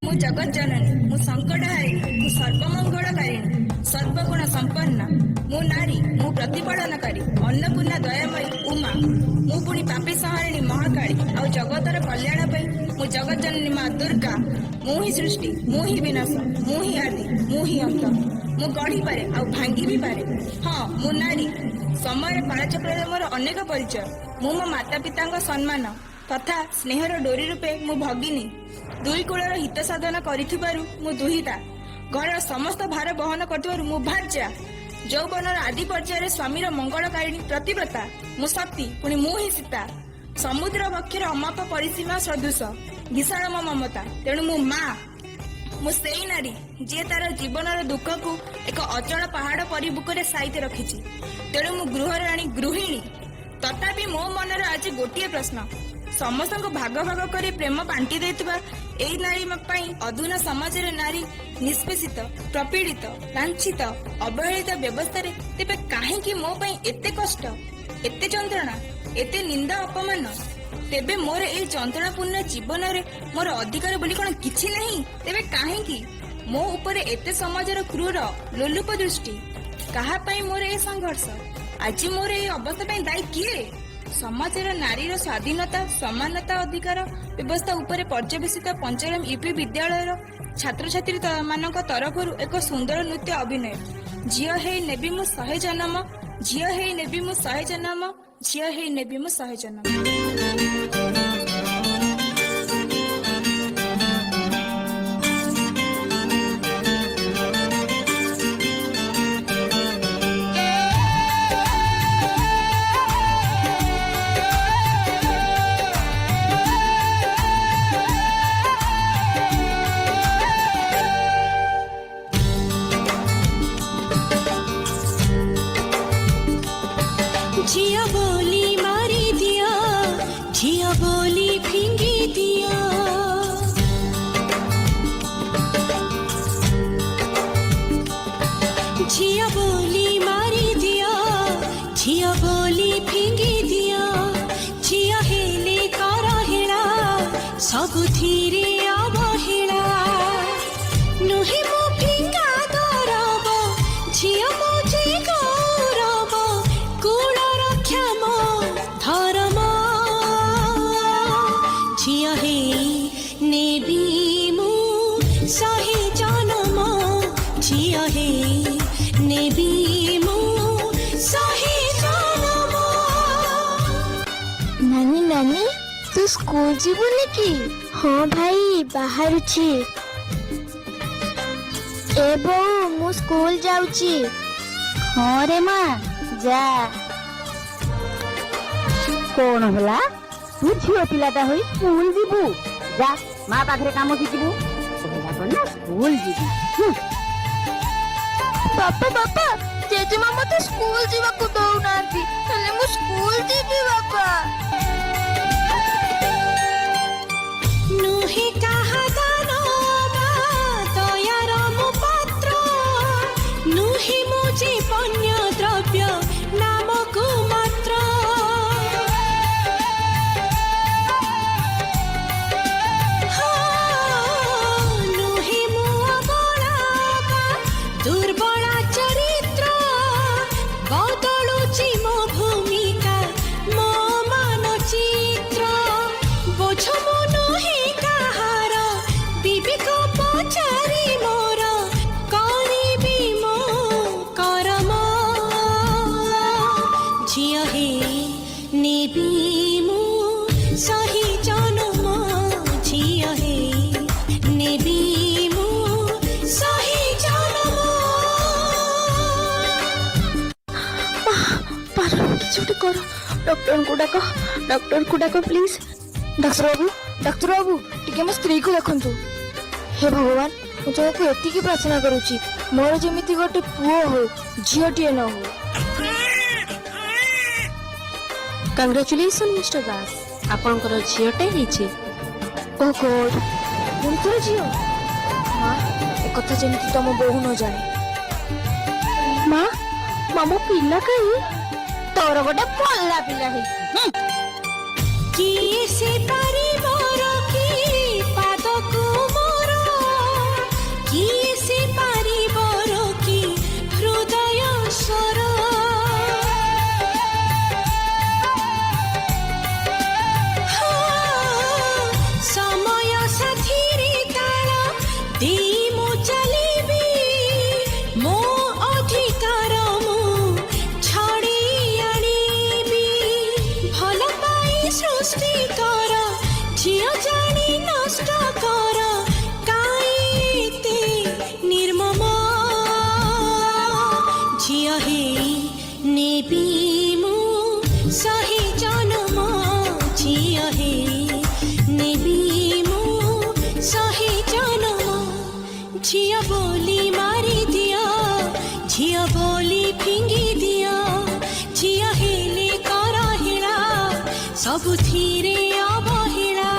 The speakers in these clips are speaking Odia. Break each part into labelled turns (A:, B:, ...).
A: ମୁଁ ଜଗତ ଜନନୀ, ମୁଁ ସଂକଟ ହାରିଣୀ, ମୁଁ ସର୍ବମଙ୍ଗଳକାରିଣୀ, ସର୍ବଗୁଣ ସମ୍ପନ୍ନ, ମୁଁ ନାରୀ, ମୁଁ ପ୍ରତିପାଳନକାରୀ, ଅନ୍ନପୂର୍ଣ୍ଣା ଦୟାମୟୀ ଉମା, ମୁଁ ପୁଣି ପାପୀ ସଂହାରିଣୀ ମହାକାଳୀ, ଆଉ ଜଗତର କଲ୍ୟାଣ ପାଇଁ ମୁଁ ଜଗତ ଜନନୀ ମା ଦୁର୍ଗା। ମୁଁ ହିଁ ସୃଷ୍ଟି, ମୁଁ ହିଁ ବିନାଶ, ମୁଁ ହିଁ ଆଦି, ମୁଁ ହିଁ ଅନ୍ତ। ମୁଁ ଗଢ଼ିପାରେ ଆଉ ଭାଙ୍ଗି ବି ପାରେ। ହଁ, ମୁଁ ନାରୀ। ସମୟର କାଳଚକ୍ରରେ ମୋର ଅନେକ ପରିଚୟ। ମୁଁ ମୋ ମାତା ପିତାଙ୍କ ସମ୍ମାନ ତଥା ସ୍ନେହର ଡୋରି ରୂପେ ମୁଁ ଭଗିନୀ। ଦୁଇ କୂଳର ହିତ ସାଧନ କରିଥିବାରୁ ମୁଁ ଦୁହିତା। ଘରର ସମସ୍ତ ଭାର ବହନ କରୁଥିବାରୁ ମୁଁ ଭାର୍ଯ୍ୟା। ଯୌବନର ଆଦି ପର୍ଯ୍ୟାୟରେ ସ୍ୱାମୀର ମଙ୍ଗଳକାରିଣୀ ପ୍ରତିବ୍ରତା। ମୁଁ ଶକ୍ତି, ପୁଣି ମୁଁ ହିଁ ସୀତା। ସମୁଦ୍ର ବକ୍ଷର ଅମାପ ପରିସୀମା ସଦୃଶ ବିଶାଳ ମୋ ମମତା। ତେଣୁ ମୁଁ ମା। ମୁଁ ସେଇ ନାରୀ ଯିଏ ତାର ଜୀବନର ଦୁଃଖକୁ ଏକ ଅଚଳ ପାହାଡ଼ ପରି ବୁକୁରେ ସାଇତି ରଖିଛି। ତେଣୁ ମୁଁ ଗୃହରାଣୀ, ଗୃହିଣୀ। ତଥାପି ମୋ ମନରେ ଆଜି ଗୋଟିଏ ପ୍ରଶ୍ନ। ସମସ୍ତଙ୍କୁ ଭାଗ ଭାଗ କରି ପ୍ରେମ ବାଣ୍ଟି ଦେଇଥିବା ଏହି ନାରୀ ପାଇଁ ଅଧୁନା ସମାଜରେ ନାରୀ ନିଷ୍ପେଷିତ, ପ୍ରପୀଡ଼ିତ, ଲାଞ୍ଛିତ, ଅବହେଳିତ ବ୍ୟବସ୍ଥାରେ ତେବେ କାହିଁକି ମୋ ପାଇଁ ଏତେ କଷ୍ଟ, ଏତେ ଯନ୍ତ୍ରଣା, ଏତେ ନିନ୍ଦା ଅପମାନ? ତେବେ ମୋର ଏହି ଯନ୍ତ୍ରଣାପୂର୍ଣ୍ଣ ଜୀବନରେ ମୋର ଅଧିକାର ବୋଲି କ'ଣ କିଛି ନାହିଁ? ତେବେ କାହିଁକି ମୋ ଉପରେ ଏତେ ସମାଜର କ୍ରୂର ଲୋଲୁପ ଦୃଷ୍ଟି? କାହା ପାଇଁ ମୋର ଏହି ସଂଘର୍ଷ? ଆଜି ମୋର ଏହି ଅବସ୍ଥା ପାଇଁ ଦାୟୀ କିଏ? ସମାଜର ନାରୀର ସ୍ୱାଧୀନତା, ସମାନତା ଅଧିକାର ବ୍ୟବସ୍ଥା ଉପରେ ପର୍ଯ୍ୟବେସିତ ପଞ୍ଚରମ ୟୁପି ବିଦ୍ୟାଳୟର ଛାତ୍ରଛାତ୍ରୀ ମାନଙ୍କ ତରଫରୁ ଏକ ସୁନ୍ଦର ନୃତ୍ୟ ଅଭିନୟ। ଝିଅ ହେଇ ନେବି ମୁଁ 100 ଜନମ, ଝିଅ ହେଇ ନେବି ମୁଁ 100 ଜନମ, ଝିଅ ହେଇ ନେବି ମୁଁ 100 ଜନମ।
B: झिया बोली मारी दिया, झिया बोली फिंगी दिया, झिया बोली मारी दिया, झिया बोली फिंगी दिया, झिया हेले करा हेला सबुथिरे अवहेला, नुहे मो फिंगा दरब, झिया मो जे गौरव, कुल रक्षा मो धर्म, झिया हे नेबी मु 100 जन्म, झिया हे नेबी मु 100 जन्म।
C: नानी नानी तू स्कूल जीवुनी कि? हाँ भाई बाहरुची। ए बो मु स्कूल जाउची। हाँ रे माँ जा।
D: कौन होला? तू झियो पिलाटा होई स्कूल जीवु? जा माँ पाखरे काम शिखिबु। कहला कन्ना स्कूल जीवु।
C: बापा बापा जेजेमा मते स्कूल जीवाकु दउनांती हेले मु स्कूल जीवी बापा।
B: नुहे काहा दानवा दयार मु पात्र, नुहे मु जीवन्य द्रव्य नामको मात्र, नुहे मु अबला दुर्बला चरित्र, बदलुची मो भूमिका मो मानचित्र, बोझ मो नुहे काहार विवेक पचारि मोर करिबी मो करम, झिया हे नेबी मु 100 जन्म, झिया हे नेबी मु 100 जन्म।
C: पारो किछुटे करो डॉक्टर को डाको प्लीज। डॉक्टर बाबू टिके मो स्त्री को देखंतु। हे भगवान मु जणको एतिकी प्रार्थना करूची मोर जेमिति गोटे पुओ हो झियोटिए न हो।
D: कंग्रेचुलेशन मिस्टर दास, आपनकर झियोटे हिची।
C: ओ गॉड मुंतर झियो। माँ एक कथा जेमिति तम बोहू न जाने। माँ मामो पिला कहीं तोर गोटे पल्ला पिला है।
B: किए से पारिबो ଝିଅ ଜାଣି ନଷ୍ଟ କର କାଇତେ ନିର୍ମମ ଝିଅ ହେଇ ନେବି ମୁଁ ସହି ଜନମ ଝିଅ ହେଇ ନେବି ମୁଁ ସହି ଜନମ ଝିଅ ବୋଲି ମାରି ଦିଅ ଝିଅ ବୋଲି ଫିଙ୍ଗି ଦିଅ ଝିଅ ହେଲେ କର ହେଳା ସବୁଥିରେ ଅବହେଳା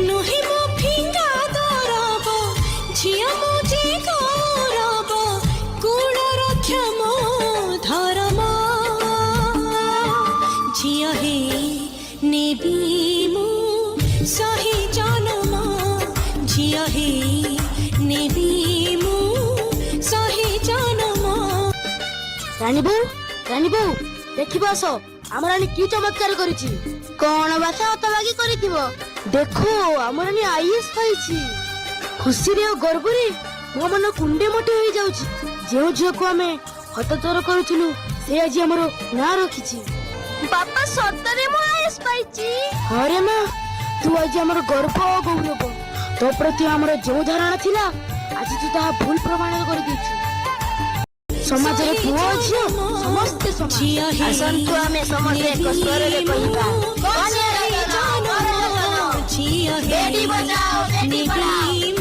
B: ନୁହେଁ ମୁଁ ଫିଙ୍ଗା ଦରବ ଝିଅ ମୁଁ ଯେ ଗୌରବ କୁଳର କ୍ଷମ ଧର୍ମ ଝିଅ ହେଇ ନେବି ମୁଁ ସହି ଜନମ ଝିଅ ହେଇ ନେବି ମୁଁ ସହି ଜନମ
C: ରାଣୀ ବୋଉ ଦେଖିବ ଆସ ଆମ ରାଣୀ କି ଚମତ୍କାର କରିଛି କଣ ବାସା ହତଭାଗୀ କରିଥିବ ଦେଖ ଆମ ରାଣୀ ଆଇଏସ୍ ପାଇଛି ଖୁସିରେ ଓ ଗର୍ବରେ ମୋ ମନ କୁଣ୍ଡେ ମୋଟେ ହୋଇଯାଉଛି ଯେଉଁ ଝିଅକୁ ଆମେ ହତଚର କରୁଥିଲୁ ସେ ଆଜି ଆମର ନାଁ ରଖିଛି ବାପା ସତରେ ମୁଁ ଆଇଏସ୍ ପାଇଛି ହରେ ମା ତୁ ଆଜି ଆମର ଗର୍ବ ଓ ଗୌରବ ତୋ ପ୍ରତି ଆମର ଯେଉଁ ଧାରଣା ଥିଲା ଆଜି ତୁ ତାହା ଭୁଲ ପ୍ରମାଣିତ କରିଦେଇଛୁ ସମାଜରେ ପୁଅ ଝିଅ ସମସ୍ତେ ସମାନ ଆସନ୍ତୁ ଆମେ ସମସ୍ତେ ଏକ ସ୍ୱରରେ କହିବା
B: ଝିଅ ହେଇ
C: ବେଟି ବଚାଓ ବେଟି ପଢାଓ